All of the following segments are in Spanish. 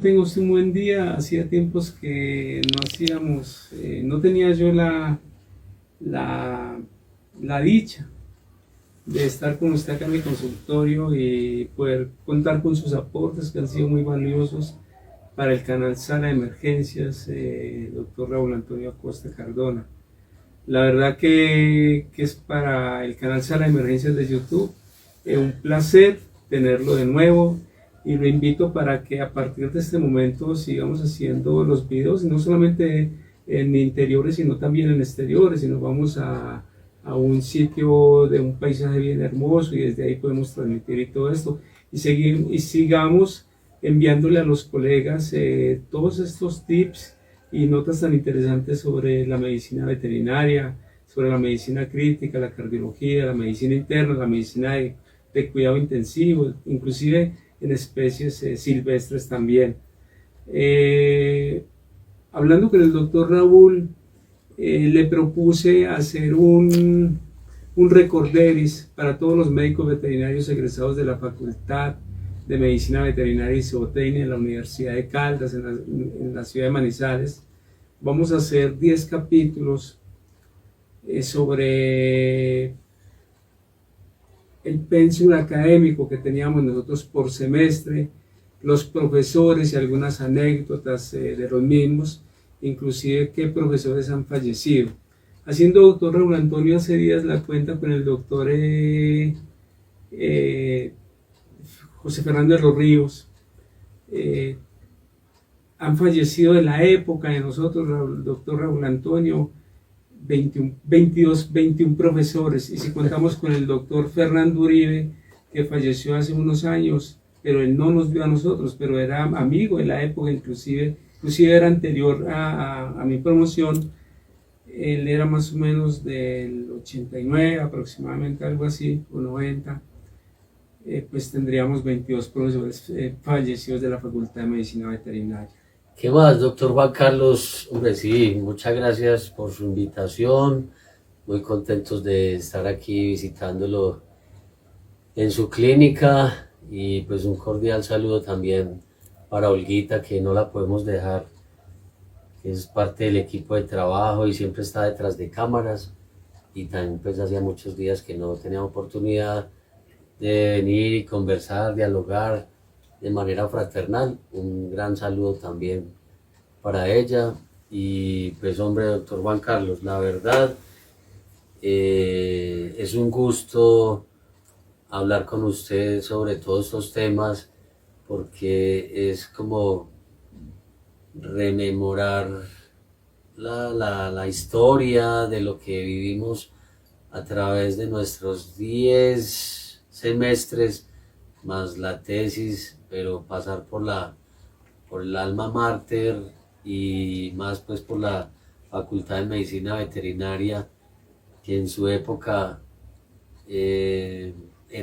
Tengo usted un buen día. Hacía tiempos que no tenía yo la, la dicha de estar con usted acá en mi consultorio y poder contar con sus aportes que han sido muy valiosos para el canal Sala de Emergencias, doctor Raúl Antonio Acosta Cardona. La verdad que es para el canal Sala de Emergencias de YouTube un placer tenerlo de nuevo y lo invito para que a partir de este momento sigamos haciendo los videos, y no solamente en interiores, sino también en exteriores, y nos vamos a un sitio de un paisaje bien hermoso y desde ahí podemos transmitir y todo esto. Y sigamos enviándole a los colegas todos estos tips y notas tan interesantes sobre la medicina veterinaria, sobre la medicina crítica, la cardiología, la medicina interna, la medicina de cuidado intensivo, inclusive en especies silvestres también. Eh, Hablando con el doctor Raúl, le propuse hacer un recorderis para todos los médicos veterinarios egresados de la Facultad de Medicina Veterinaria y Zootecnia en la Universidad de Caldas, en la ciudad de Manizales. Vamos a hacer 10 capítulos sobre el pensum académico que teníamos nosotros por semestre, los profesores y algunas anécdotas de los mismos, inclusive qué profesores han fallecido. Haciendo doctor Raúl Antonio hace días la cuenta con el doctor eh, José Fernando de los Ríos. eh, Han fallecido de la época de nosotros, el doctor Raúl Antonio, 21 profesores, y si contamos con el doctor Fernando Uribe, que falleció hace unos años, pero él no nos vio a nosotros, pero era amigo de la época, inclusive era anterior a mi promoción. Él era más o menos del 89 aproximadamente, algo así, o 90. Pues tendríamos 22 profesores fallecidos de la Facultad de Medicina Veterinaria. ¿Qué más, doctor Juan Carlos? Hombre, sí, muchas gracias por su invitación. Muy contentos de estar aquí visitándolo en su clínica y pues un cordial saludo también para Olguita, que no la podemos dejar, que es parte del equipo de trabajo y siempre está detrás de cámaras, y también pues hacía muchos días que no tenía oportunidad de venir y conversar, dialogar de manera fraternal. Un gran saludo también para ella. Y pues hombre, doctor Juan Carlos, la verdad es un gusto hablar con usted sobre todos estos temas, porque es como rememorar la historia de lo que vivimos a través de nuestros 10 semestres más la tesis, pero pasar por el alma mater y más pues por la Facultad de Medicina Veterinaria, que en su época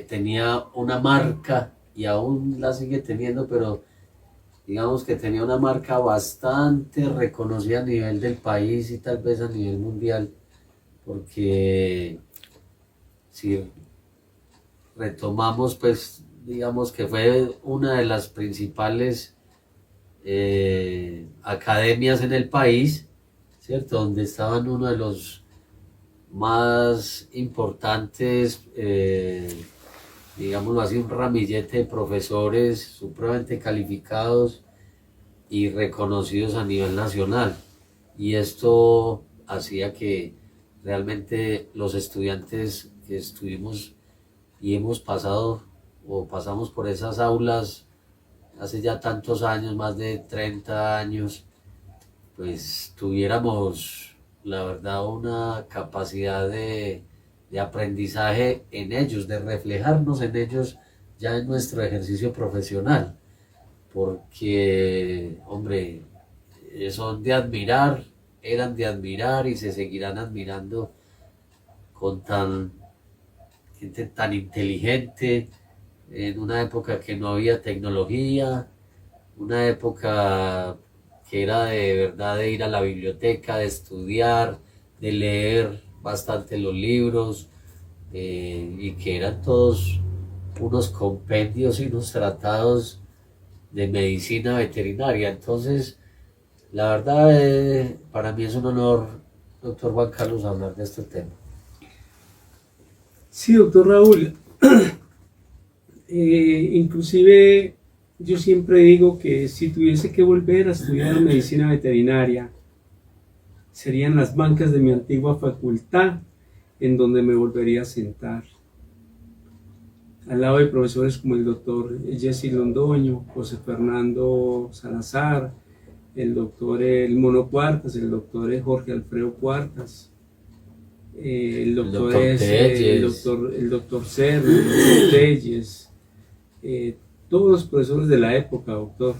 tenía una marca y aún la sigue teniendo, pero digamos que tenía una marca bastante reconocida a nivel del país y tal vez a nivel mundial, porque si retomamos, pues digamos que fue una de las principales academias en el país, ¿cierto? Donde estaban uno de los más importantes, digámoslo así, un ramillete de profesores supremamente calificados y reconocidos a nivel nacional. Y esto hacía que realmente los estudiantes que estuvimos y hemos pasado o pasamos por esas aulas hace ya tantos años, más de 30 años, pues tuviéramos, la verdad, una capacidad de aprendizaje en ellos, de reflejarnos en ellos ya en nuestro ejercicio profesional, porque, hombre, son de admirar, eran de admirar y se seguirán admirando con gente tan inteligente, en una época que no había tecnología, una época que era de verdad de ir a la biblioteca, de estudiar, de leer bastante los libros, y que eran todos unos compendios y unos tratados de medicina veterinaria. Entonces, la verdad, para mí es un honor, doctor Juan Carlos, hablar de este tema. Sí, doctor Raúl. Inclusive yo siempre digo que si tuviese que volver a estudiar medicina veterinaria, serían las bancas de mi antigua facultad en donde me volvería a sentar, al lado de profesores como el doctor Jesse Londoño, José Fernando Salazar, el doctor El Mono Cuartas, el doctor Jorge Alfredo Cuartas, el doctor el doctor Cerro, el doctor Telles, todos los profesores de la época, doctor.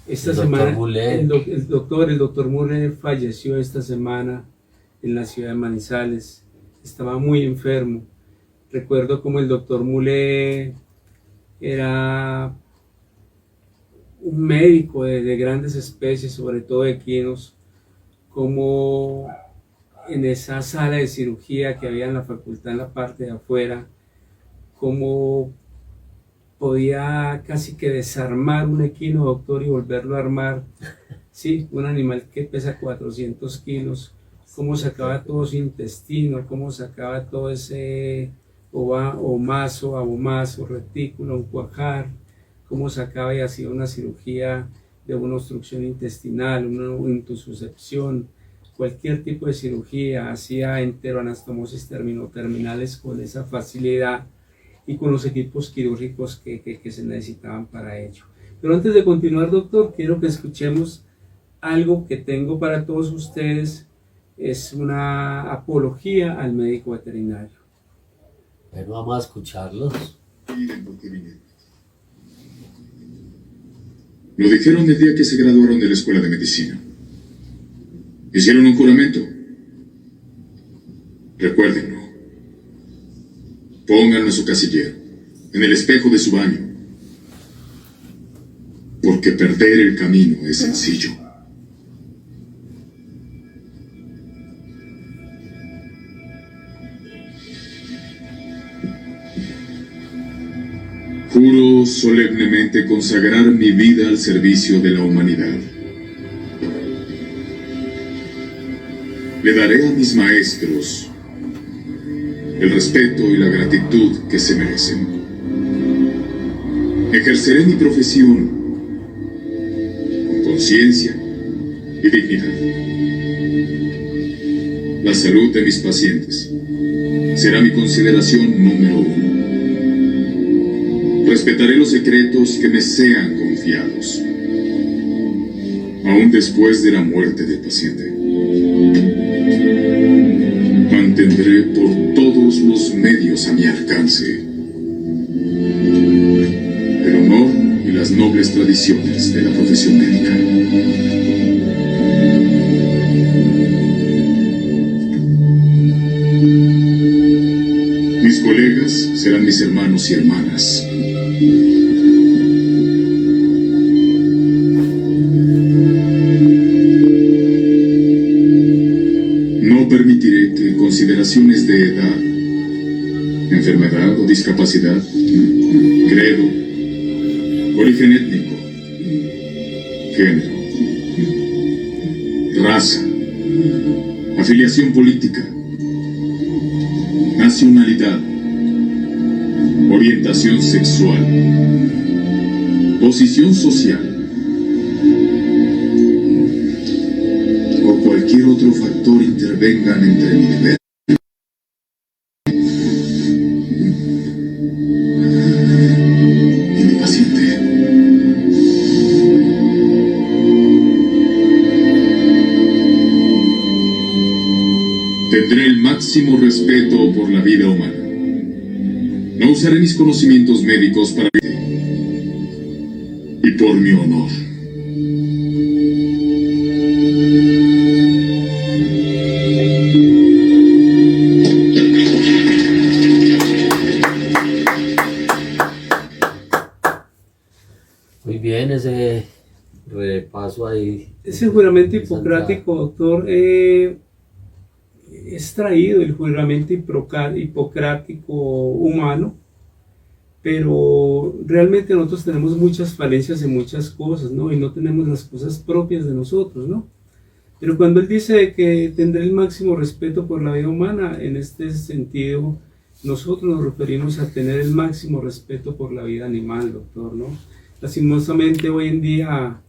Esta semana el doctor Muller falleció esta semana en la ciudad de Manizales. Estaba muy enfermo. Recuerdo como el doctor Muller era un médico de grandes especies, sobre todo de equinos, como en esa sala de cirugía que había en la facultad en la parte de afuera, como podía casi que desarmar un equino, doctor, y volverlo a armar. Sí, un animal que pesa 400 kilos, cómo sacaba todo su intestino, cómo sacaba todo ese abomazo, retículo, un cuajar, cómo sacaba y hacía una cirugía de una obstrucción intestinal, una intususcepción, cualquier tipo de cirugía, hacía enteroanastomosis terminales con esa facilidad y con los equipos quirúrgicos que se necesitaban para ello. Pero antes de continuar, doctor, quiero que escuchemos algo que tengo para todos ustedes. Es una apología al médico veterinario. Bueno, vamos a escucharlos. Lo dijeron el día que se graduaron de la escuela de medicina. Hicieron un juramento. Recuérdenlo. Pónganlo en su casillero, en el espejo de su baño. Porque perder el camino es sencillo. Juro solemnemente consagrar mi vida al servicio de la humanidad. Le daré a mis maestros el respeto y la gratitud que se merecen. Ejerceré mi profesión con conciencia y dignidad. La salud de mis pacientes será mi consideración número 1. Respetaré los secretos que me sean confiados, aún después de la muerte del paciente. Mantendré por todos los medios a mi alcance el honor y las nobles tradiciones de la profesión médica. Mis colegas serán mis hermanos y hermanas. No permitiré que consideraciones de edad, enfermedad o discapacidad, credo, origen étnico, género, raza, afiliación política, nacionalidad, orientación sexual, posición social o cualquier otro factor intervengan entre mi deber y mi paciente. Tendré el máximo respeto por la vida humana. No usaré mis conocimientos médicos para y por mi honor. Muy bien, ese repaso ahí. Ese juramento hipocrático, doctor, es traído el juramento hipocrático humano, pero realmente nosotros tenemos muchas falencias en muchas cosas, ¿no? Y no tenemos las cosas propias de nosotros, ¿no? Pero cuando él dice que tendré el máximo respeto por la vida humana, en este sentido, nosotros nos referimos a tener el máximo respeto por la vida animal, doctor, ¿no? Lastimosamente hoy en día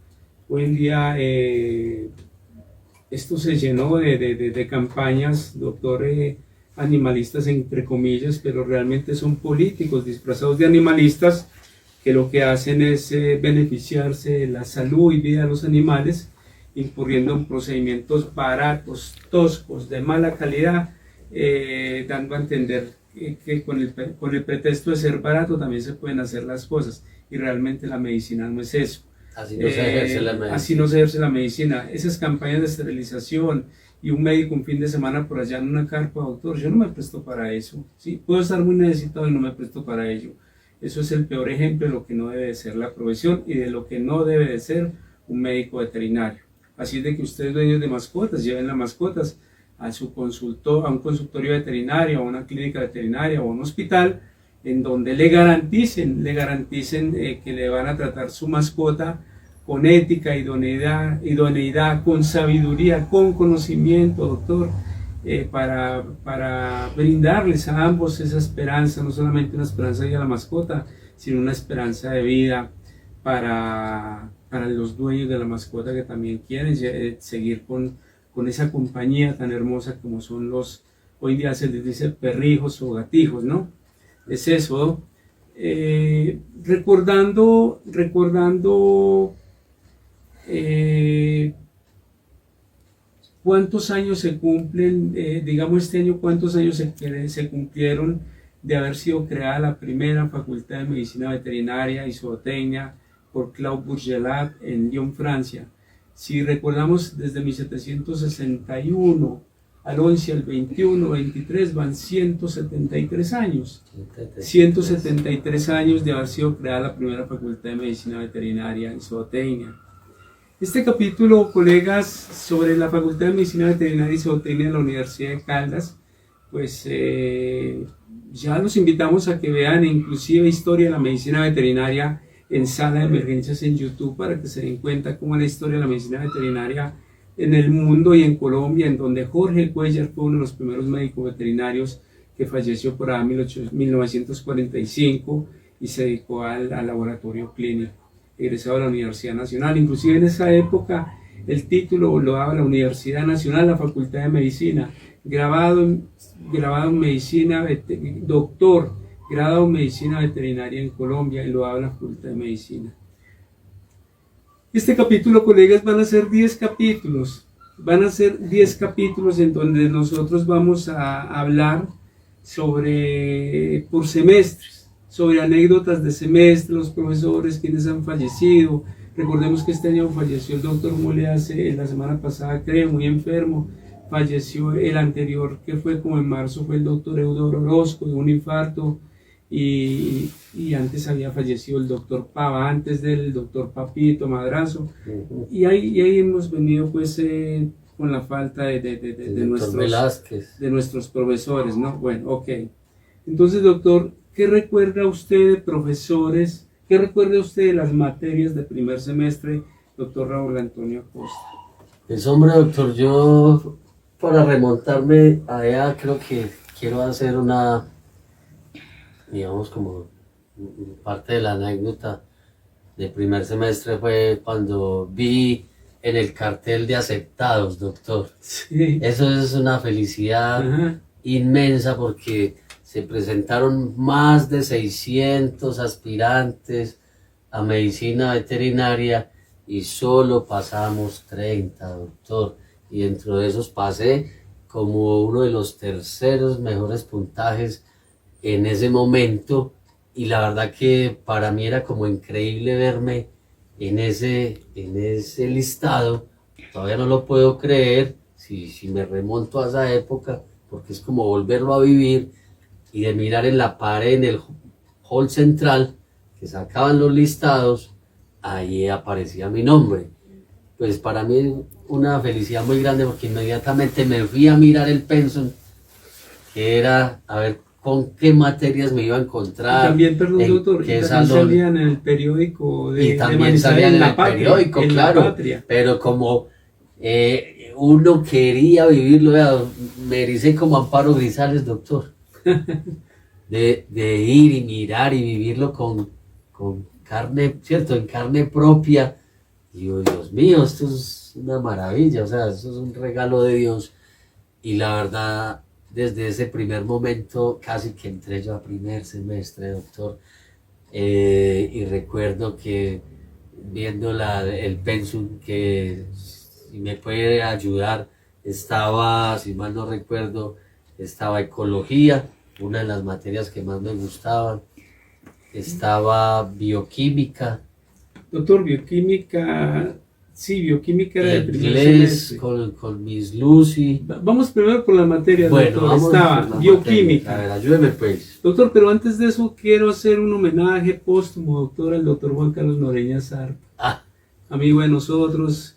esto se llenó de campañas, doctor, animalistas entre comillas, pero realmente son políticos disfrazados de animalistas que lo que hacen es beneficiarse de la salud y vida de los animales, incurriendo en procedimientos baratos, toscos, de mala calidad, dando a entender que con el pretexto de ser barato también se pueden hacer las cosas, y realmente la medicina no es eso. Así no se ejerce la medicina. Así no se ejerce la medicina. Esas campañas de esterilización y un médico un fin de semana por allá en una carpa, doctor, yo no me presto para eso. ¿Sí? Puedo estar muy necesitado y no me presto para ello. Eso es el peor ejemplo de lo que no debe de ser la profesión y de lo que no debe de ser un médico veterinario. Así es de que ustedes, dueños de mascotas, lleven las mascotas a un consultorio veterinario, a una clínica veterinaria o a un hospital, en donde le garanticen que le van a tratar su mascota con ética, idoneidad, con sabiduría, con conocimiento, doctor, para brindarles a ambos esa esperanza, no solamente una esperanza de la mascota, sino una esperanza de vida para los dueños de la mascota que también quieren seguir con esa compañía tan hermosa como son hoy día se les dice perrijos o gatijos, ¿no? Es eso, recordando cuántos años se cumplen, digamos este año, cuántos años se cumplieron de haber sido creada la primera Facultad de Medicina Veterinaria y Zootecnia por Claude Bourgelat en Lyon, Francia. Si recordamos, desde 1761 al 11, al 21, 23, van 173 años. 173 años de haber sido creada la primera Facultad de Medicina Veterinaria y Zootecnia. Este capítulo, colegas, sobre la Facultad de Medicina Veterinaria y Zootecnia de la Universidad de Caldas, pues ya los invitamos a que vean inclusive historia de la medicina veterinaria en sala de emergencias en YouTube, para que se den cuenta cómo es la historia de la medicina veterinaria en el mundo y en Colombia, en donde Jorge Cuellar fue uno de los primeros médicos veterinarios que falleció por ahí en 1945 y se dedicó al laboratorio clínico, egresado de la Universidad Nacional. Inclusive en esa época el título lo daba la Universidad Nacional, la Facultad de Medicina, grabado en medicina, doctor, graduado en medicina veterinaria en Colombia, y lo daba la Facultad de Medicina. Este capítulo, colegas, van a ser 10 capítulos. Van a ser 10 capítulos en donde nosotros vamos a hablar por semestres, sobre anécdotas de semestre, los profesores, quienes han fallecido. Recordemos que este año falleció el doctor Mole la semana pasada, creo, muy enfermo. Falleció el anterior, que fue como en marzo, fue el doctor Eudoro Orozco de un infarto. Y antes había fallecido el doctor Pava, antes del doctor Papito Madrazo. Y ahí hemos venido pues con la falta de nuestros profesores, ¿no? Bueno, ok. Entonces, doctor, ¿qué recuerda usted de profesores? ¿Qué recuerda usted de las materias de primer semestre, doctor Raúl Antonio Acosta? Pues hombre, doctor, yo para remontarme allá creo que quiero hacer digamos como parte de la anécdota de primer semestre fue cuando vi en el cartel de aceptados, doctor. Sí. Eso es una felicidad inmensa, porque se presentaron más de 600 aspirantes a medicina veterinaria y solo pasamos 30, doctor. Y dentro de esos pasé como uno de los terceros mejores puntajes en ese momento, y la verdad que para mí era como increíble verme en ese listado. Todavía no lo puedo creer si me remonto a esa época, porque es como volverlo a vivir, y de mirar en la pared, en el hall central, que sacaban los listados, ahí aparecía mi nombre. Pues para mí una felicidad muy grande, porque inmediatamente me fui a mirar el pensum, que era a ver con qué materias me iba a Y encontrar, también, perdón, en doctor, y qué también salón. salían en el periódico Y de también Manizales, salían en La el Patria, periódico, en La claro, Patria. pero como uno quería vivirlo, vea, me ericé como Amparo Grisales, doctor, de ir y mirar y vivirlo con carne, ¿cierto? En carne propia. Y yo, Dios mío, esto es una maravilla, o sea, esto es un regalo de Dios. Y la verdad, desde ese primer momento, casi que entré yo a primer semestre, doctor. Y recuerdo que viendo el pensum que si me puede ayudar, estaba, si mal no recuerdo, estaba ecología, una de las materias que más me gustaban, estaba bioquímica, Doctor, bioquímica, sí, bioquímica era de primer inglés semestre. con Miss Lucy. Vamos primero por las materias, Bueno, doctor. vamos Estaba por las bioquímica. materias. A ver, ayúdeme pues. Doctor, pero antes de eso quiero hacer un homenaje póstumo, doctor, al doctor Juan Carlos Noreña Sarpa, Ah, amigo de nosotros,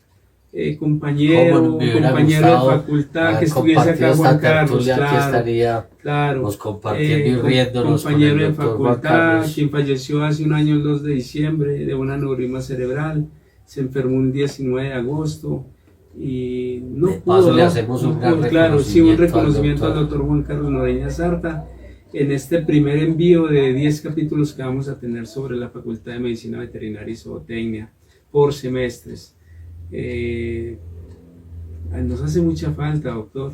cómo compañero, me hubiera compañero de gustado facultad, que haber estuviese acá compartido Juan esta Carlos, tertulia, aquí claro, estaríamos claro. compartiendo y riéndonos con Compañero el de doctor Juan facultad, Carlos. quien falleció hace un año, el 2 de diciembre, de un aneurisma cerebral, se enfermó un 19 de agosto y no De paso pudo, le hacemos un gran claro, sí, un reconocimiento al reconocimiento al doctor. doctor Juan Carlos Noreña Sarta en este primer envío de 10 capítulos que vamos a tener sobre la Facultad de Medicina Veterinaria y Zootecnia por semestres. Nos hace mucha falta, doctor,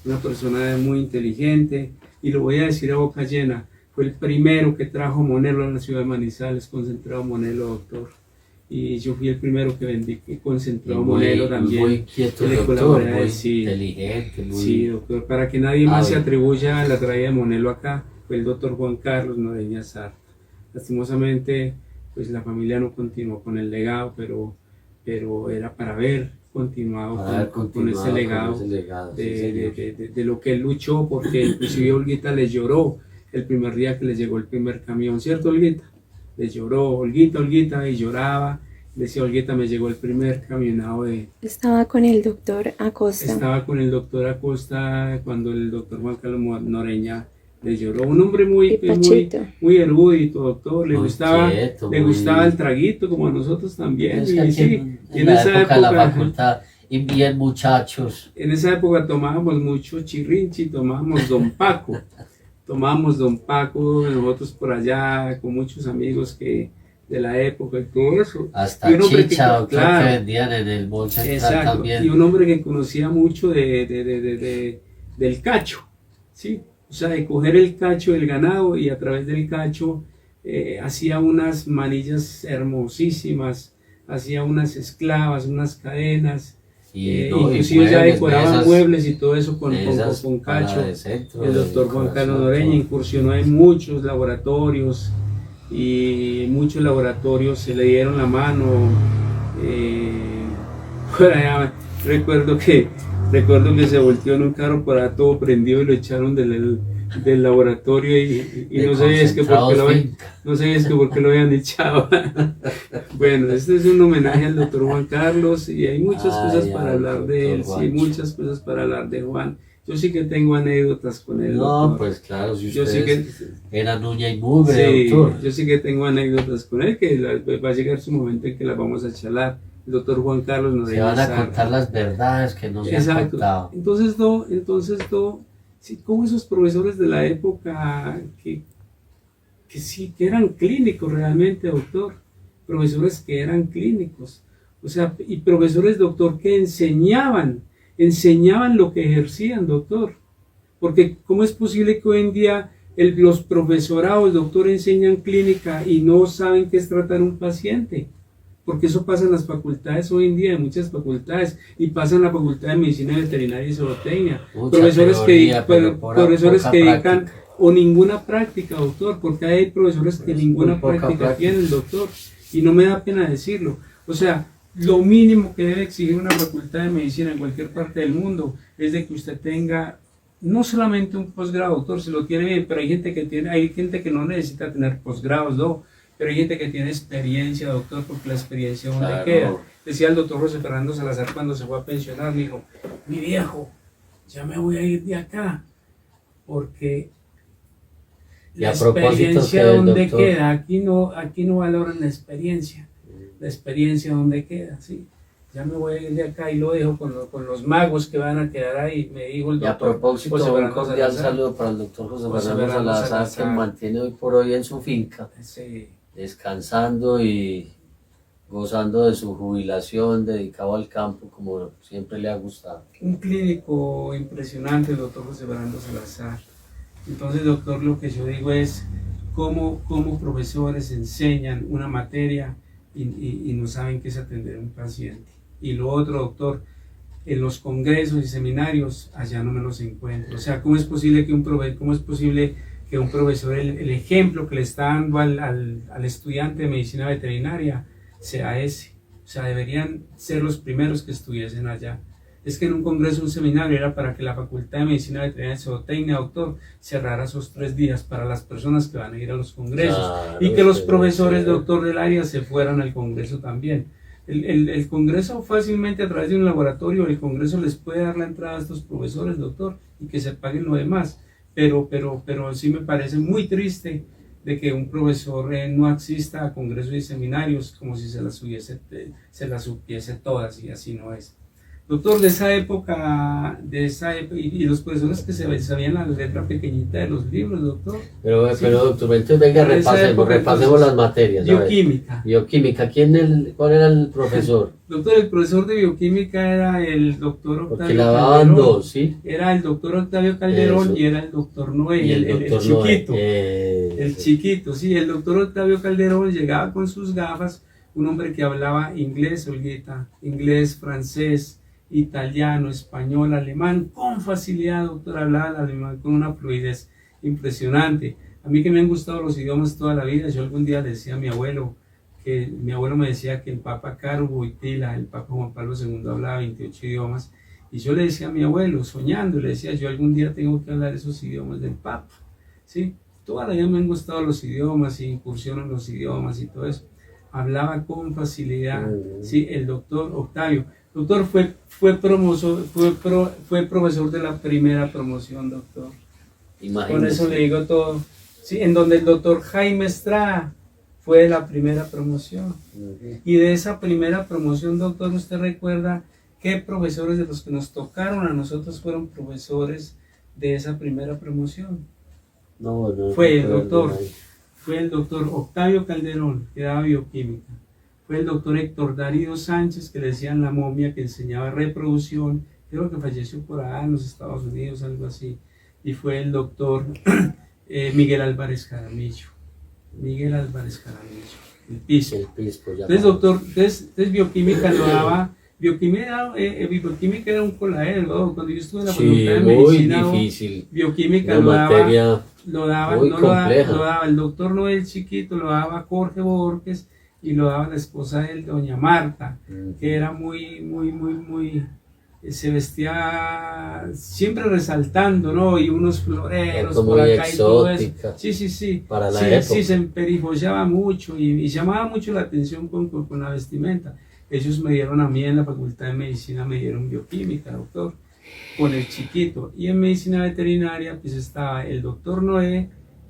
una persona muy inteligente, y lo voy a decir a boca llena, fue el primero que trajo Monelo a la ciudad de Manizales, concentrado Monelo, doctor, y yo fui el primero que vendí concentrado Monelo también. Muy inquieto, que le doctor, colaboré a muy él, sí. inteligente, muy... Sí, doctor, para que nadie más se hábil. atribuya a la traída de Monelo acá, fue el doctor Juan Carlos Noreña Sarta. Lastimosamente, pues la familia no continuó con el legado, pero era para haber continuado con ese legado, sí, señor. de lo que él luchó, porque inclusive Olguita le lloró el primer día que le llegó el primer camión, ¿cierto, Olguita? Le lloró, Olguita, Olguita, y lloraba. Decía, Olguita, me llegó el primer camionado de... Estaba con el doctor Acosta. Estaba con el doctor Acosta cuando el doctor Juan Carlos Noreña le lloró. Un hombre muy erudito, doctor. Le Muy gustaba, quieto, le gustaba el traguito, como a nosotros también. Es que Y aquí sí, en la época de la facultad, y bien muchachos. en esa época tomábamos mucho chirrinchi, tomábamos Don Paco. Tomábamos Don Paco, nosotros por allá, con muchos amigos que de la época y todo eso. Hasta y un hombre chicha, doctor, claro, que vendían en el mall central exacto, también. y un hombre que conocía mucho del cacho, ¿sí? O sea, de coger el cacho del ganado y a través del cacho hacía unas manillas hermosísimas, hacía unas esclavas, unas cadenas, inclusive ya decoraban muebles y todo eso con cacho. El doctor Juan Carlos Noreña incursionó en muchos laboratorios y muchos laboratorios se le dieron la mano. Por allá, recuerdo que se volteó en un carro para todo prendido y lo echaron del laboratorio y no sé es que por qué lo habían echado. Bueno, este es un homenaje al doctor Juan Carlos y hay muchas cosas para hablar de él, sí, muchas cosas para hablar de Juan. Yo sí que tengo anécdotas con él. No, doctor. pues claro, si yo ustedes sí eran uña y mugre, sí, doctor. yo sí que tengo anécdotas con él, que va a llegar su momento en que las vamos a charlar. El doctor Juan Carlos nos se van a contar las verdades que nos han contado. Entonces, sí, como esos profesores de la época que sí, que eran clínicos realmente, doctor, profesores que eran clínicos, o sea, y profesores, doctor, que enseñaban lo que ejercían, doctor, porque ¿cómo es posible que hoy en día los profesorados, doctor, enseñan clínica y no saben qué es tratar un paciente? Porque eso pasa en las facultades hoy en día, en muchas facultades, y pasa en la Facultad de Medicina Veterinaria y Zootecnia. Profesores que dedican o ninguna práctica, doctor, porque hay profesores que ninguna práctica tienen, doctor, y no me da pena decirlo. O sea, lo mínimo que debe exigir una facultad de medicina en cualquier parte del mundo es de que usted tenga no solamente un posgrado, doctor, se lo tiene bien, pero hay gente que no necesita tener posgrados, ¿no? Pero hay gente que tiene experiencia, doctor, porque la experiencia donde queda. Decía el doctor José Fernando Salazar cuando se fue a pensionar, me dijo, mi viejo, ya me voy a ir de acá, porque Y la a propósito experiencia que el donde doctor... queda, aquí no valoran la experiencia donde queda, sí. Ya me voy a ir de acá y lo dejo con los magos que van a quedar ahí, me dijo el Y a doctor propósito, José un Fernando cordial Salazar. saludo para el doctor José José Fernando Fernando Salazar, que Salazar. mantiene hoy por hoy en su finca, Sí. descansando y gozando de su jubilación, dedicado al campo, como siempre le ha gustado. Un clínico impresionante, el doctor José Fernando Salazar. Entonces, doctor, lo que yo digo es cómo profesores enseñan una materia y no saben qué es atender a un paciente. Y lo otro, doctor, en los congresos y seminarios, allá no me los encuentro. O sea, ¿cómo es posible que cómo es posible que un profesor, el ejemplo que le está dando al estudiante de medicina veterinaria sea ese? O sea, deberían ser los primeros que estuviesen allá. Es que en un congreso, un seminario, era para que la Facultad de Medicina Veterinaria de Zootecnia, doctor, cerrara esos 3 días para las personas que van a ir a los congresos, Claro, y que los sí, profesores, sí. doctor, del área se fueran al congreso también. El congreso fácilmente a través de un laboratorio, el congreso les puede dar la entrada a estos profesores, doctor, y que se paguen lo demás. Pero sí me parece muy triste de que un profesor no asista a congresos y seminarios como si se las supiese todas, y así no es. Doctor, de esa época y los profesores que sabían la letra pequeñita de los libros, doctor. Pero, Sí. pero doctor, entonces venga, En esa época, repasemos entonces, las materias. ¿Sabes? Bioquímica. Bioquímica, ¿cuál era el profesor? Doctor, el profesor de bioquímica era el doctor Porque Octavio la daban Calderón. dos, ¿sí? Era el doctor Octavio Calderón Eso. y era el doctor Noé, Y el el doctor Noé, chiquito. El chiquito, sí, el doctor Octavio Calderón llegaba con sus gafas, un hombre que hablaba inglés, Olguita, inglés, francés, italiano, español, alemán, con facilidad, doctor, hablaba el alemán con una fluidez impresionante. A mí que me han gustado los idiomas toda la vida, yo algún día le decía a mi abuelo, que mi abuelo me decía que el Papa Caro Wojtyla, el Papa Juan Pablo II, hablaba 28 idiomas, y yo le decía a mi abuelo, soñando, le decía, yo algún día tengo que hablar esos idiomas del Papa, ¿sí? Toda la vida me han gustado los idiomas y incursiono en los idiomas y todo eso. Hablaba con facilidad, ¿sí? El doctor Octavio. Doctor, fue profesor de la primera promoción, doctor. Imagínese. Con eso le digo todo. Sí, en donde el doctor Jaime Estrada fue de la primera promoción. Y de esa primera promoción, doctor, ¿usted recuerda qué profesores de los que nos tocaron a nosotros fueron profesores de esa primera promoción? No, Fue el recuerdo, doctor. Fue el doctor Octavio Calderón, que daba bioquímica. Fue el doctor Héctor Darío Sánchez, que le decían la momia, que enseñaba reproducción. Creo que falleció por allá en los Estados Unidos, algo así. Y fue el doctor Miguel Álvarez Jaramillo. Miguel Álvarez Jaramillo, el piso. El pisco, ya Entonces, vamos. doctor, entonces bioquímica lo daba. Bioquímica era un coladero, ¿no? Cuando yo estuve en la Sí, facultad de muy medicina, ¿no? difícil. Bioquímica Una lo daba. materia Lo daba, muy no lo daba, compleja. lo daba el doctor Noel chiquito, lo daba Jorge Borges y lo daba la esposa de él, doña Marta, que era muy, se vestía siempre resaltando, ¿no? Y unos floreros Como por muy acá y todo eso. exótica. Sí. Para la Sí, época. sí, se emperifollaba mucho y llamaba mucho la atención con la vestimenta. Ellos me dieron a mí en la Facultad de Medicina, me dieron bioquímica, doctor, con el chiquito. Y en medicina veterinaria, pues estaba el doctor Noé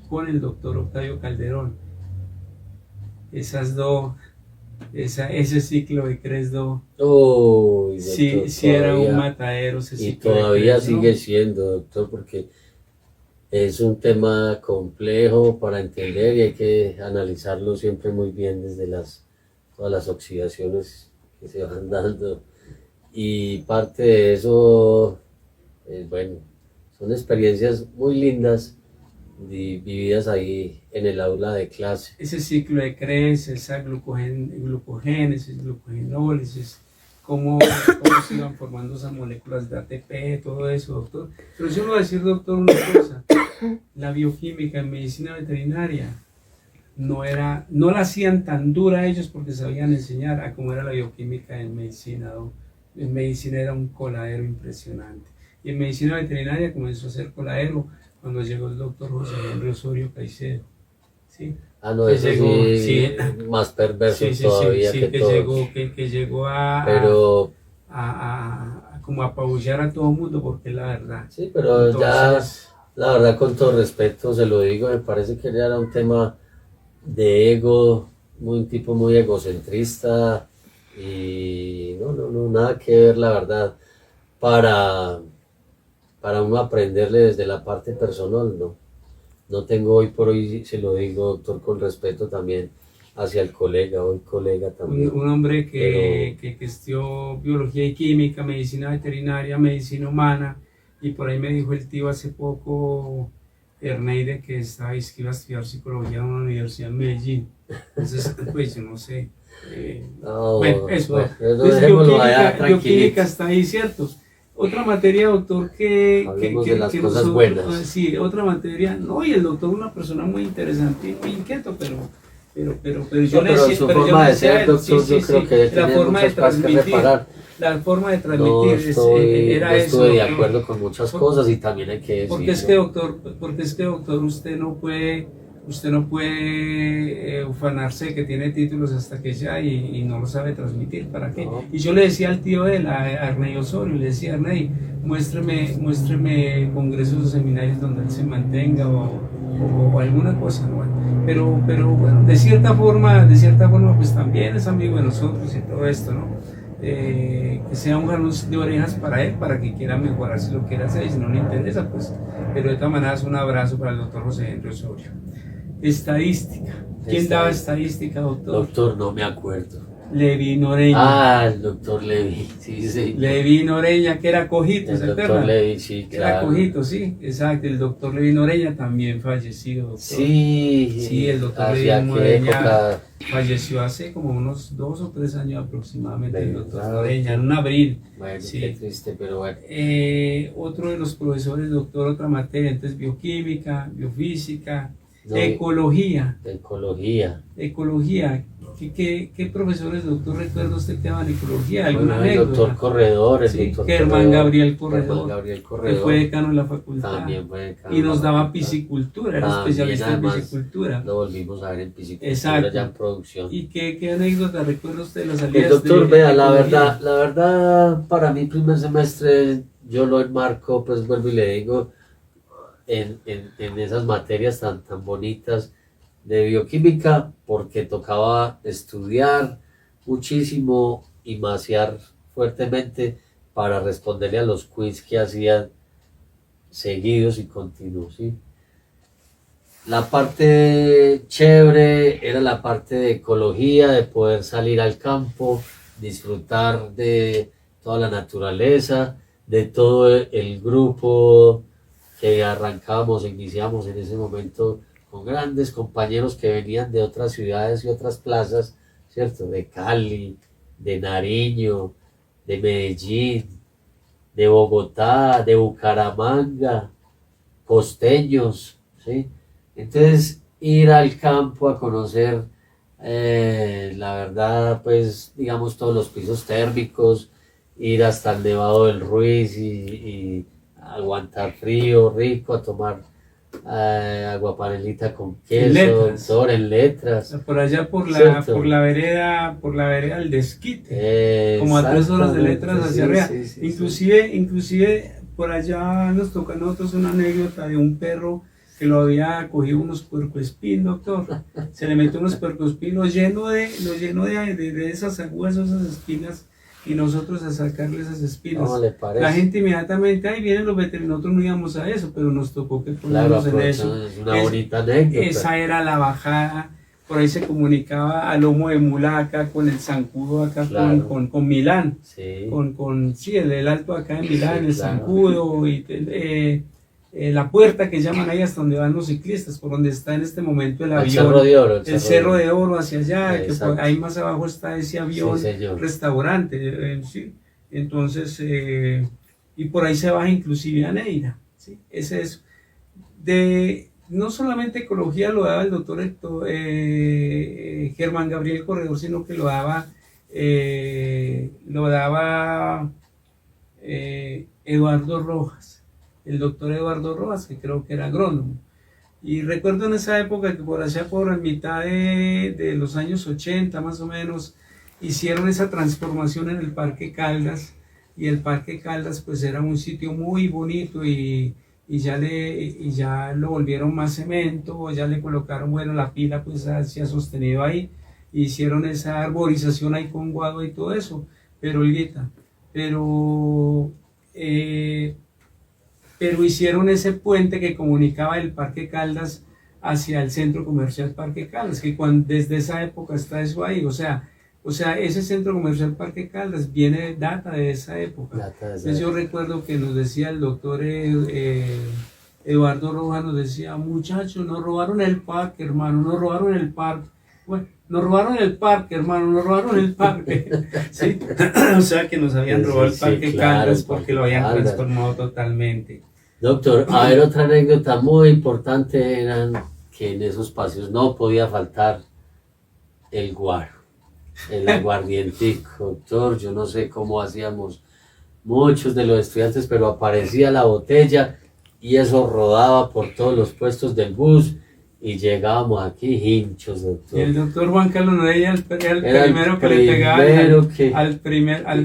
con el doctor Octavio Calderón. Ese ciclo de CRES2, Uy, sí, doctor, sí era un todavía- matadero ese Y ciclo de todavía CRES, ¿no? sigue siendo, doctor, porque es un tema complejo para entender y hay que analizarlo siempre muy bien desde todas las oxidaciones que se van dando. Y parte de eso, bueno, son experiencias muy lindas vividas ahí en el aula de clase. Ese ciclo de CRES, esa glucogénesis, glucogenólisis, cómo se iban formando esas moléculas de ATP, todo eso, doctor. Pero yo le voy a decir, doctor, una cosa, la bioquímica en medicina veterinaria no la hacían tan dura ellos porque sabían enseñar a cómo era la bioquímica en medicina, ¿no? En medicina era un coladero impresionante. Y en medicina veterinaria comenzó a ser coladero cuando llegó el doctor José Henry Osorio Caicedo. ¿Sí? Ah, no, Que eso llegó, sí, sí. más perverso Sí, todavía que que todos. llegó, que llegó Pero, como a apabullar a todo el mundo, porque es la verdad. sí, pero Entonces, La verdad, con todo respeto, se lo digo, me parece que ya era un tema de ego, un tipo muy egocentrista y no, nada que ver, la verdad, para, para uno aprenderle desde la parte personal, no. No tengo hoy por hoy, se lo digo, doctor, con respeto también hacia el colega, hoy colega también. Un hombre Pero que estudió biología y química, medicina veterinaria, medicina humana, y por ahí me dijo el tío hace poco, Erneide, que iba a estudiar psicología en una universidad en Medellín. Entonces, pues yo no sé. no, Bueno, eso. no, Entonces, dejémoslo allá bioquímica tranquilito. está ahí, ¿cierto? Otra materia, doctor, Hablemos de las cosas buenas. sí, otra materia, no, y el doctor una persona muy interesante y muy inquieto, pero yo No, le pero decía, su pero yo forma le de decía a ser, él, doctor, yo creo que la tiene forma de muchas cosas que transmitir, reparar. la forma de No transmitir estoy, era no eso, estuve de doctor. acuerdo con muchas cosas y también hay que Porque es decirlo. que doctor, usted no puede ufanarse de que tiene títulos hasta que ya y no lo sabe transmitir. ¿Para qué? No. Y yo le decía al tío de él, a Arney Osorio, le decía, Arney, muéstreme congresos o seminarios donde él se mantenga o alguna cosa, ¿no? Pero bueno, de cierta forma, pues también es amigo de nosotros y todo esto, ¿no? Que sea un jalón de orejas para él, para que quiera mejorar si lo quiere hacer y si no le interesa, pues. Pero de todas maneras, un abrazo para el doctor José Henry Osorio. Estadística. ¿Quién daba estadística, doctor? Doctor, no me acuerdo. Levi Noreña. Ah, el doctor Levi, sí, sí. Levi Noreña, que era cojito, El ¿se doctor acuerdan? Levi, sí, Era claro. cojito, sí, exacto. El doctor Levi Noreña también fallecido, doctor. Sí, el doctor ¿hacia Levi qué Noreña época? falleció hace como unos 2 o 3 años aproximadamente, el doctor Verdad. Noreña, en un abril. Bueno, Sí. qué triste, pero bueno. Otro de los profesores, doctor, otra materia, entonces bioquímica, biofísica, No, ecología. Ecología. ¿Qué profesores, doctor, recuerda usted que daban ecología? Bueno, ¿Alguna el anécdota? doctor Corredor, el Sí, doctor Germán Corredor, Gabriel Corredor, Germán Gabriel que Corredor, fue decano en la facultad. también fue decano Y en nos la daba facultad. piscicultura, era También, especialista en además, piscicultura. Lo volvimos a ver en piscicultura Exacto. ya en producción. ¿Y qué anécdota recuerda usted de las salidas El doctor, de vea, ecología? la verdad, para mi primer semestre yo lo enmarco, pues vuelvo y le digo, en esas materias tan bonitas de bioquímica, porque tocaba estudiar muchísimo y maciar fuertemente para responderle a los quiz que hacían seguidos y continuos, ¿sí? La parte chévere era la parte de ecología, de poder salir al campo, disfrutar de toda la naturaleza, de todo el grupo que arrancábamos e iniciamos en ese momento con grandes compañeros que venían de otras ciudades y otras plazas, ¿cierto? De Cali, de Nariño, de Medellín, de Bogotá, de Bucaramanga, costeños, ¿sí? Entonces, ir al campo a conocer, la verdad, pues, digamos, todos los pisos térmicos, ir hasta el Nevado del Ruiz y aguantar frío rico, a tomar aguapanelita con queso, Letras. todo en letras. Por allá Cierto. por la vereda del Desquite, como a 3 horas de letras hacia arriba. Sí, sí, Inclusive por allá nos toca a nosotros una anécdota de un perro que lo había cogido unos puercoespín, doctor. Se le metió unos puercoespín, lo lleno de esas agujas, esas espinas, y nosotros a sacarle esas espinas. ¿Cómo le parece? La gente inmediatamente, ahí vienen los veterinarios, nosotros no íbamos a eso, pero nos tocó que Claro, ponernos en eso. es una bonita anécdota. Esa era la bajada, por ahí se comunicaba a lomo de mula acá con el zancudo acá, Claro. con Milán, Sí. sí, el alto acá de Milán, Sí, el claro. zancudo y la puerta que llaman ahí hasta donde van los ciclistas, por donde está en este momento el El avión, Cerro de Oro. el Cerro de Oro hacia allá, que Exacto. ahí más abajo está ese avión, Sí, señor. restaurante, sí. Entonces, y por ahí se baja inclusive a Neira, ¿sí? Ese es no solamente ecología lo daba el doctor Germán Gabriel Corredor, sino que lo daba Eduardo Rojas, el doctor Eduardo Rojas, que creo que era agrónomo. Y recuerdo en esa época que por allá por mitad de los años 80 más o menos, hicieron esa transformación en el Parque Caldas, y el Parque Caldas pues era un sitio muy bonito y y ya lo volvieron más cemento, ya le colocaron, bueno, la pila pues se ha sostenido ahí, hicieron esa arborización ahí con guado y todo eso, pero Olguita, pero, eh, pero hicieron ese puente que comunicaba el Parque Caldas hacia el centro comercial Parque Caldas, que desde esa época está eso ahí, o sea, ese centro comercial Parque Caldas data de esa época. Entonces yo recuerdo que nos decía el doctor Eduardo Rojas, nos decía, muchachos, nos robaron el parque, hermano, nos robaron el parque. Bueno, nos robaron el parque, hermano, nos robaron el parque. ¿Sí? O sea que nos habían robado el Parque claro, Caldas porque lo habían transformado totalmente. Doctor, a ver, otra anécdota muy importante eran que en esos paseos no podía faltar el guaro, el aguardientico. Doctor, yo no sé cómo hacíamos muchos de los estudiantes, pero aparecía la botella y eso rodaba por todos los puestos del bus y llegábamos aquí hinchos, doctor. Y el doctor Juan Carlos Noreña era el primero que le pegaba al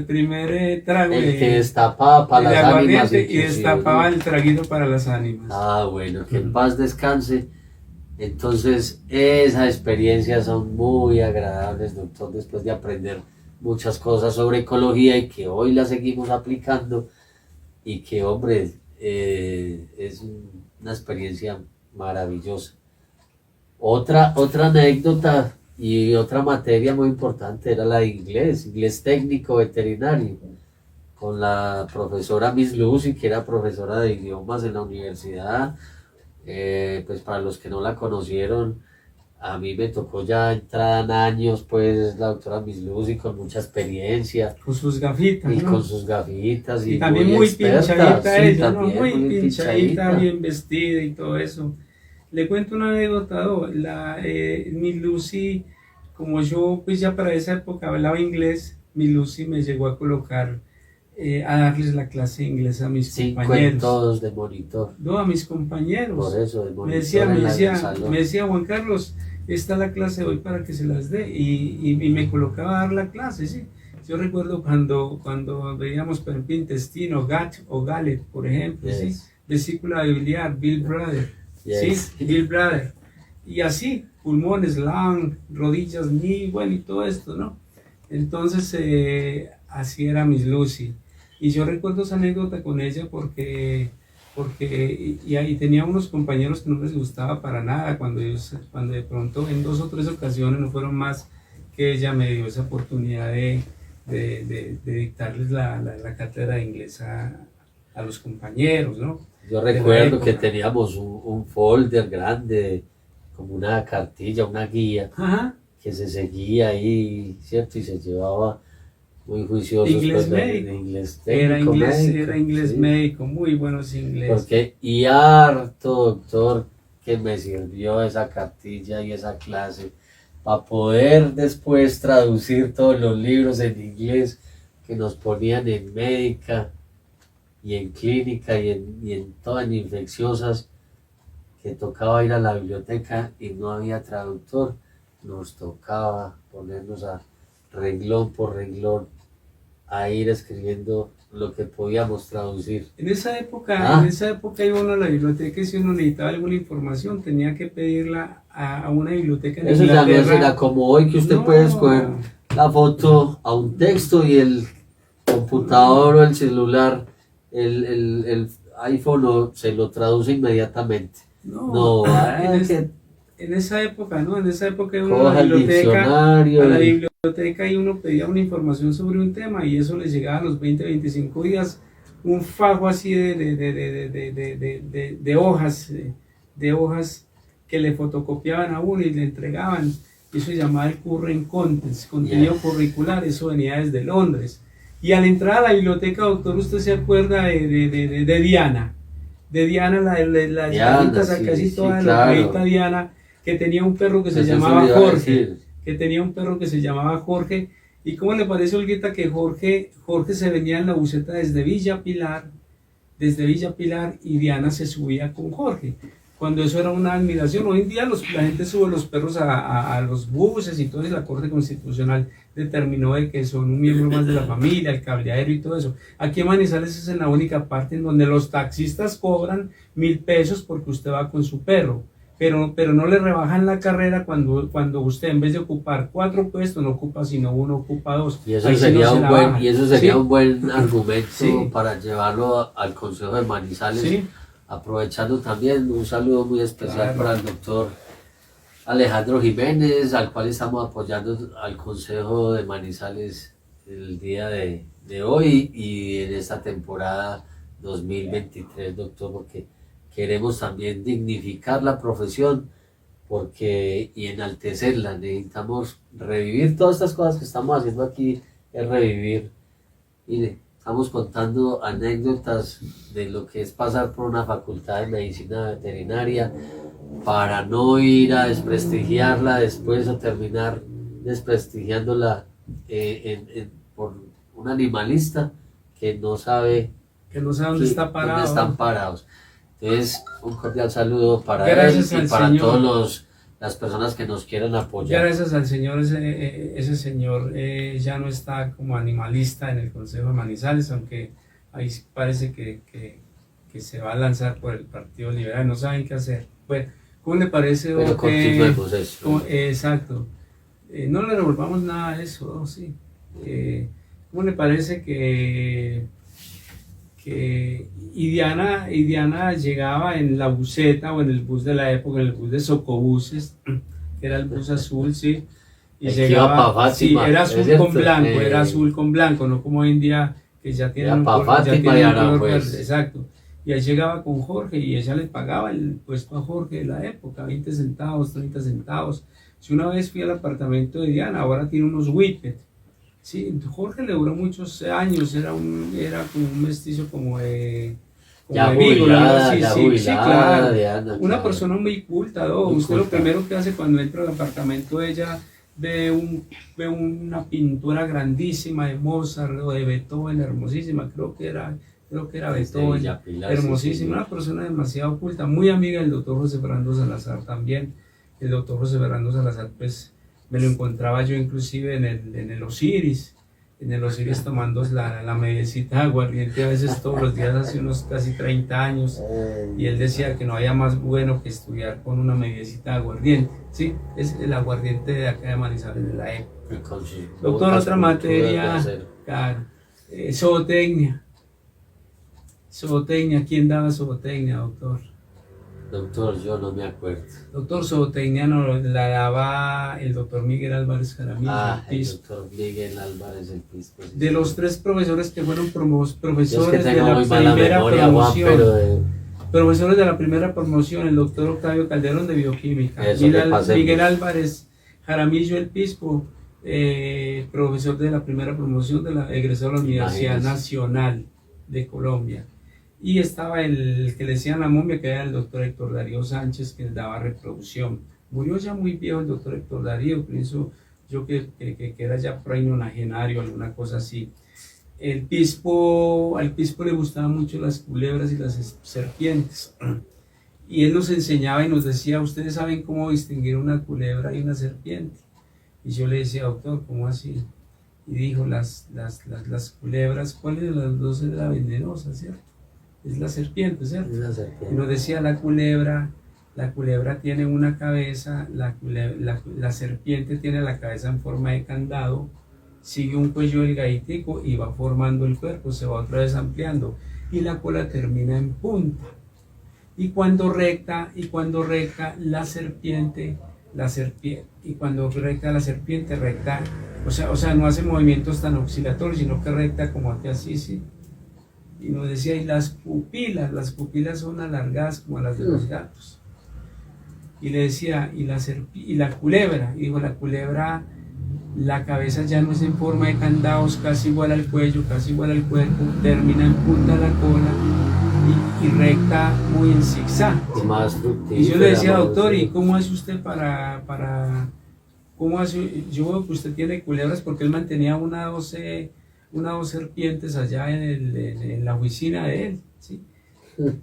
primer trago el que destapaba para las ánimas y destapaba el traguito para las ánimas. Ah, bueno, que en paz descanse. Entonces, esas experiencias son muy agradables, doctor, después de aprender muchas cosas sobre ecología y que hoy las seguimos aplicando y que, hombre, es una experiencia maravillosa. Otra anécdota y otra materia muy importante era la de inglés técnico veterinario, con la profesora Miss Lucy, que era profesora de idiomas en la universidad. Pues para los que no la conocieron, a mí me tocó ya entrar en años, pues la doctora Miss Lucy con mucha experiencia. Con sus gafitas, y ¿no? con sus gafitas. Y también muy experta, pinchadita sí, ella, ¿no? también Muy pinchadita, bien vestida y todo eso. Le cuento una anécdota, Miss Lucy, como yo pues ya para esa época hablaba inglés, Miss Lucy me llegó a colocar a darles la clase de inglés a mis compañeros. Todos de monitor. No, a mis compañeros. Por eso, de monitor. Me decía, Juan Carlos, esta es la clase de hoy para que se las dé. Y me colocaba a dar la clase, sí. Yo recuerdo cuando veíamos, por ejemplo, intestino, GAT o GALET, por ejemplo, ¿sí? Vesícula biliar, Bill Brother, ¿sí? Bill Brother. Y así, pulmones, lung, rodillas, knee, bueno, y todo esto, ¿no? Entonces, así era Miss Lucy. Y yo recuerdo esa anécdota con ella porque y tenía unos compañeros que no les gustaba para nada cuando de pronto en 2 o 3 ocasiones, no fueron más, que ella me dio esa oportunidad de dictarles la cátedra de inglés a los compañeros, ¿no? Yo recuerdo que teníamos un folder grande, como una cartilla, una guía, ajá, que se seguía ahí, ¿cierto? Y se llevaba muy juiciosos. Inglés pues, médico. De inglés técnico, era inglés sí. médico, muy buenos inglés. Y harto, doctor, que me sirvió esa cartilla y esa clase para poder después traducir todos los libros en inglés que nos ponían en médica y en clínica y en todas en infecciosas, que tocaba ir a la biblioteca y no había traductor. Nos tocaba ponernos a renglón por renglón a ir escribiendo lo que podíamos traducir. En esa época iba uno a la biblioteca y si uno necesitaba alguna información tenía que pedirla a una biblioteca en Inglaterra. Eso ya no era como hoy, que usted puede escoger la foto a un texto y el computador o el celular, el iPhone se lo traduce inmediatamente. En esa época, ¿no? En esa época iba uno a la biblioteca y uno pedía una información sobre un tema y eso le llegaba a los 20, 25 días, un fajo así de hojas que le fotocopiaban a uno y le entregaban. Eso se llamaba el current contents, contenido curricular, eso venía desde Londres. Y al entrar a la biblioteca, doctor, ¿usted se acuerda de Diana? De Diana, las cajitas acá, casi toda la cajita Diana, que tenía un perro que se llamaba Jorge. ¿Y cómo le parece, Olguita, que Jorge se venía en la buseta desde Villa Pilar, y Diana se subía con Jorge? cuando eso era una admiración. Hoy en día la gente sube los perros a los buses y todo, y la Corte Constitucional determinó de que son un miembro más de la familia, el cableadero y todo eso. Aquí en Manizales es en la única parte en donde los taxistas cobran 1.000 pesos porque usted va con su perro, pero no le rebajan la carrera cuando usted, en vez de ocupar 4 puestos, no ocupa sino 1, ocupa 2. Y eso Ahí sí sería, no se un la buen, bajan. y eso sería Sí. un buen argumento Sí. para llevarlo al Consejo de Manizales. Sí. Aprovechando también un saludo muy especial Claro. para el doctor Alejandro Jiménez, al cual estamos apoyando al Consejo de Manizales el día de hoy y en esta temporada 2023, doctor, porque queremos también dignificar la profesión y enaltecerla. Necesitamos revivir todas estas cosas que estamos haciendo aquí, es revivir. Mire, estamos contando anécdotas de lo que es pasar por una facultad de medicina veterinaria para no ir a desprestigiarla después o terminar desprestigiándola por un animalista que no sabe dónde está parado. dónde están parados. Entonces, un cordial saludo para Gracias él y al para Señor. todas las personas que nos quieran apoyar. Gracias al Señor, ese señor ya no está como animalista en el Consejo de Manizales, aunque ahí parece que se va a lanzar por el Partido Liberal, no saben qué hacer. Bueno, ¿cómo le parece? Pero continuemos eso. Exacto. No le revolvamos nada a eso, ¿no? Sí. ¿Cómo le parece que Diana llegaba en la buseta o en el bus de la época, en el bus de Socobuses, que era el bus azul, sí? Y El que llegaba, iba pa' sí, Fátima, era ¿es azul cierto? con blanco, era azul con blanco, no como hoy en día que ya tienen Era un pa' color, ya Fátima tienen y un ahora, color pues. verde, exacto. Y ahí llegaba con Jorge y ella le pagaba el puesto a Jorge de la época, 20 centavos, 30 centavos. Si una vez fui al apartamento de Diana, ahora tiene unos whippet. Sí, Jorge le duró muchos años, era como un mestizo como de Ya Beagle, jubilada, sí, ya sí, jubilada, claro. Diana, Una claro. persona muy culta, ¿no? Muy Usted lo culta. primero que hace cuando entra al apartamento de ella ve una pintura grandísima de Mozart o de Beethoven, hermosísima, creo que era Beethoven, Villa Pilar, hermosísima, sí, una persona demasiado culta, muy amiga del doctor José Fernando Salazar también. El doctor José Fernando Salazar, pues me lo encontraba yo inclusive en el Osiris. En el Osiris tomando la mediecita de aguardiente a veces todos los días hace unos casi 30 años, y él decía que no había más bueno que estudiar con una mediecita de aguardiente, ¿sí? Es el aguardiente de acá de Manizales de la época. Y con sus Doctor, pocas otra culturas materia, de acero. claro, zootecnia, ¿quién daba zootecnia, doctor? Doctor, yo no me acuerdo. Doctor, zootecnia nos la daba el doctor Miguel Álvarez Jaramillo, El Pisco. doctor Miguel Álvarez, el Pisco. Sí, De los sí. 3 profesores que fueron Yo es que profesores de tengo la muy mala primera memoria, Juan, promoción, pero profesores de la primera promoción, el doctor Octavio Calderón de Bioquímica, Eso, repasemos. Miguel Álvarez Jaramillo el Pisco, profesor de la primera promoción egresado de la Universidad Imagínese. Nacional de Colombia. Y estaba el que le decían la momia, que era el doctor Héctor Darío Sánchez, que daba reproducción. Murió ya muy viejo el doctor Héctor Darío, pienso yo que era ya por ahí nonagenario, alguna cosa así. Al Pispo le gustaban mucho las culebras y las serpientes. Y él nos enseñaba y nos decía, ustedes saben cómo distinguir una culebra y una serpiente. Y yo le decía, doctor, ¿cómo así? Y dijo, las culebras, ¿cuál de las dos es la venenosa, cierto? Es la serpiente, ¿cierto? una Y serpiente. nos decía la culebra tiene una cabeza, la serpiente tiene la cabeza en forma de candado, sigue un cuello delgaditico y va formando el cuerpo, se va otra vez ampliando, y la cola termina en punta. Y cuando recta la serpiente, y cuando recta la serpiente, recta, o sea, no hace movimientos tan oscilatorios, sino que recta como aquí así, sí. Y nos decía, y las pupilas son alargadas como las de los gatos. Y le decía, y la culebra, y dijo, la culebra, la cabeza ya no es en forma de candados, casi igual al cuello, casi igual al cuerpo, termina en punta la cola y recta muy en zigzag. Y más fructífera. Y yo le decía, más, doctor, sí. ¿y cómo hace usted cómo hace? Yo veo que usted tiene culebras, porque él mantenía una o dos serpientes allá en la oficina de él, ¿sí?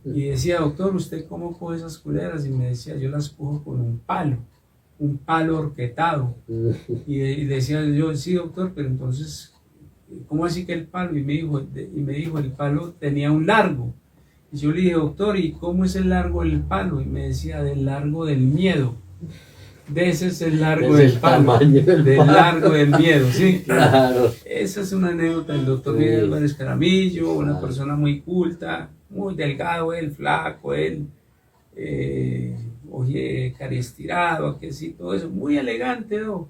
Y decía, doctor, ¿usted cómo coge esas culeras? Y me decía, yo las cojo con un palo horquetado. Y decía yo, sí, doctor, pero entonces, ¿cómo así que el palo? Y me dijo, el palo tenía un largo. Y yo le dije, doctor, ¿y cómo es el largo del palo? Y me decía, del largo del miedo. De ese es el largo del palo, del largo del miedo, sí. Claro. Esa es una anécdota del doctor Sí. Miguel Álvarez Caramillo, una Claro. persona muy culta, muy delgado él, flaco él, oye, cariestirado, aquí sí, todo eso, muy elegante, ¿no?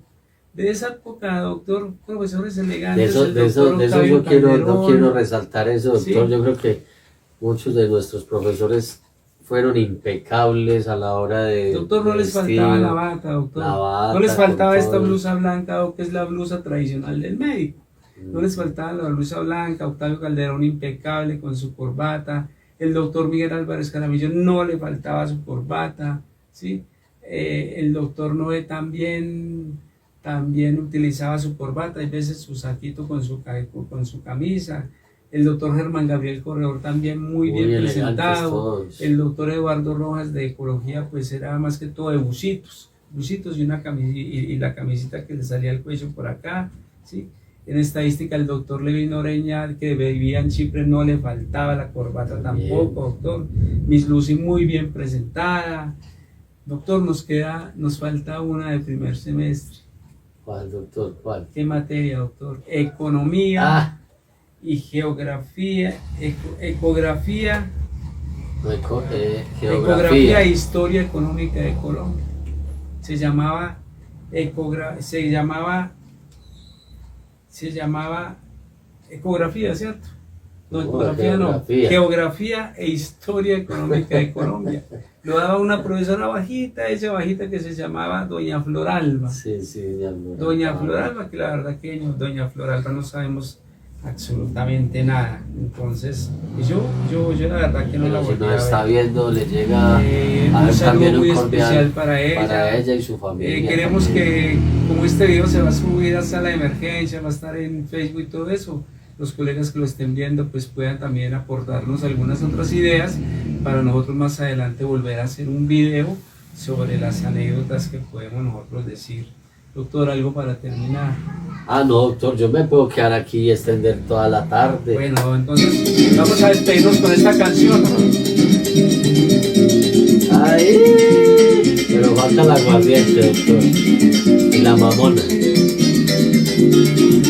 De esa época, doctor, profesores De elegantes, eso, el de eso, doctor de eso Octavio yo quiero, no Calderón. quiero resaltar eso, doctor. Sí. Yo creo que muchos de nuestros profesores fueron impecables a la hora de Doctor, no les vestir. faltaba la bata, doctor. La bata, No les faltaba con esta todo. blusa blanca, que es la blusa tradicional del médico. No les faltaba la blusa blanca, Octavio Calderón impecable con su corbata, el doctor Miguel Álvarez Caramillo no le faltaba su corbata, ¿sí? El doctor Noé también utilizaba su corbata, hay veces su saquito con su camisa, el doctor Germán Gabriel Corredor también muy bien elegantes presentado, todos. el doctor Eduardo Rojas de Ecología pues era más que todo de bucitos y una y la camisita que le salía al cuello por acá, ¿sí? En estadística, el doctor Levin Oreña, que vivía en Chipre, no le faltaba la corbata tampoco, doctor. Miss Lucy muy bien presentada. Doctor, nos falta una de primer semestre. ¿Cuál, doctor? ¿Cuál? ¿Qué materia, doctor? Economía Ah, y geografía, ecografía, geografía. ecografía e historia económica de Colombia. Se llamaba ecografía, ¿cierto? No, ecografía no, geografía. geografía e historia económica de Colombia. Lo daba una profesora bajita, esa bajita que se llamaba Doña Floralba. Sí, sí, ya lo Doña recordaba. Floralba, que la verdad que Doña Floralba no sabemos absolutamente nada. Entonces, yo la verdad que no la Pero si volví a nos está ver. viendo, le llega a Un ver saludo también muy un especial cordial para ella. y su familia. Queremos también. que, como este video se va a subir a sala de emergencia, va a estar en Facebook y todo eso, los colegas que lo estén viendo pues puedan también aportarnos algunas otras ideas para nosotros más adelante volver a hacer un video sobre las anécdotas que podemos nosotros decir. Doctor, algo para terminar. Ah, no, doctor, yo me puedo quedar aquí y extender toda la tarde. Bueno, entonces vamos a despedirnos con esta canción. ¡Ay! Pero falta la aguardiente, doctor. Y la mamona.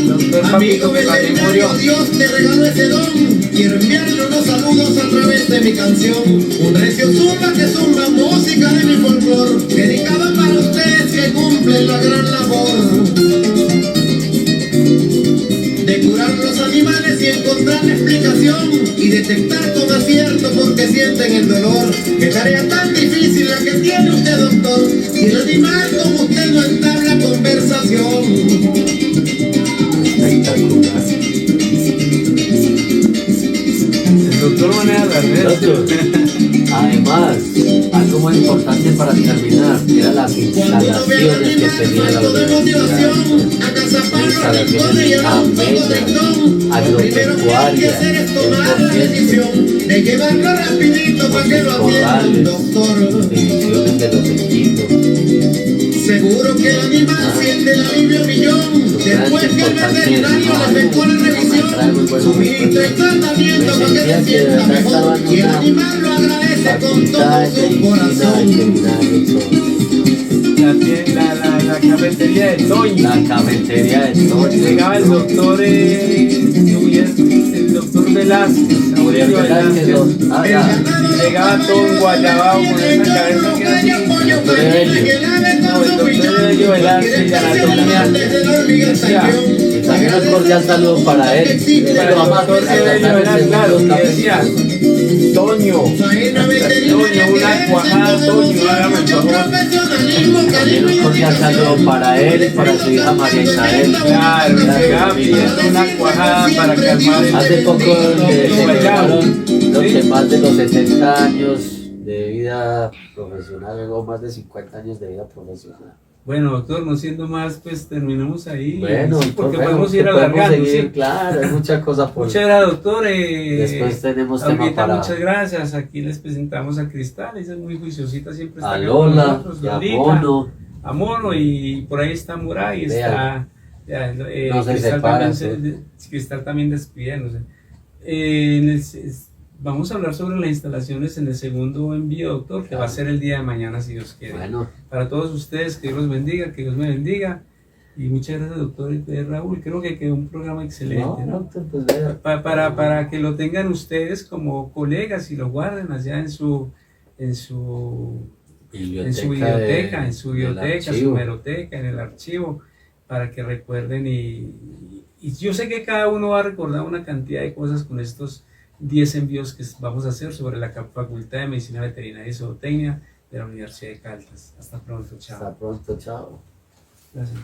Doctor Papito, Amigo que también veterinario, murió. Dios te regaló ese don. Quiero enviarle unos saludos a través de mi canción. Un recio zumba que zumba música de mi folclor, dedicada para ustedes que cumplen la gran labor de curar los animales y encontrar la explicación y detectar con acierto por qué sienten el dolor. Qué tarea tan difícil la que tiene usted, doctor, y el animal como usted no entabla conversación. Espectacular. El doctor maneja las redes. Doctor, además, algo muy importante para terminar era las instalaciones que tenía la universidad. Instalaciones amenas, agropecuarias, De llevarlo rapidito para que lo atiendan, doctor. divisiones de los equipos. Seguro que el animal siente el alivio millón. Después que el veterinario le efectúa la revisión, suministra el tratamiento para que se sienta mejor. Y el animal lo agradece con todo su corazón. La cafetería de Toño. La cafetería de Toño. Llegaba el doctor, el doctor Velázquez, Aurelio Velázquez. Llegaba todo enguayabado con esa cabeza que era así. No, el doctor Aurelio Velázquez, de anatomía. Decía, Y también un cordial saludo para él. para el doctor Aurelio Velázquez, claro, y decía, Toño, una cuajada, Toño, hágame el favor. También un cordial saludo para él y para su hija María Isabel. Claro, llegaba pidiendo una cuajada para calmar el Hace poco le bailado. celebraron los que más de los 70 años de vida profesional, o más de 50 años de vida profesional. Bueno, doctor, no siendo más, pues terminamos ahí. Bueno, sí, porque bueno, podemos que ir podemos alargando, seguir, sí. claro, hay mucha cosa por... Muchas gracias, doctor. Después tenemos tema Ahorita, para... muchas gracias. Aquí les presentamos a Cristal, ella es muy juiciosita, siempre está A acá con Lola, nosotros, y a Lolita, Mono. a Mono, y por ahí está Muray, y está No se Cristal, separan, Cristal también despidiéndose. Vamos a hablar sobre las instalaciones en el segundo envío, doctor, que Claro. va a ser el día de mañana, si Dios quiere. Bueno, Para todos ustedes, que Dios los bendiga, que Dios me bendiga. Y muchas gracias, doctor Raúl. Creo que quedó un programa excelente, ¿no? doctor, pues vea. Para que lo tengan ustedes como colegas y lo guarden allá en su biblioteca, en su hemeroteca, en el archivo, para que recuerden y yo sé que cada uno va a recordar una cantidad de cosas con estos 10 envíos que vamos a hacer sobre la Facultad de Medicina Veterinaria y Zootecnia de la Universidad de Caldas. Hasta pronto, chao. Hasta pronto, chao. Gracias.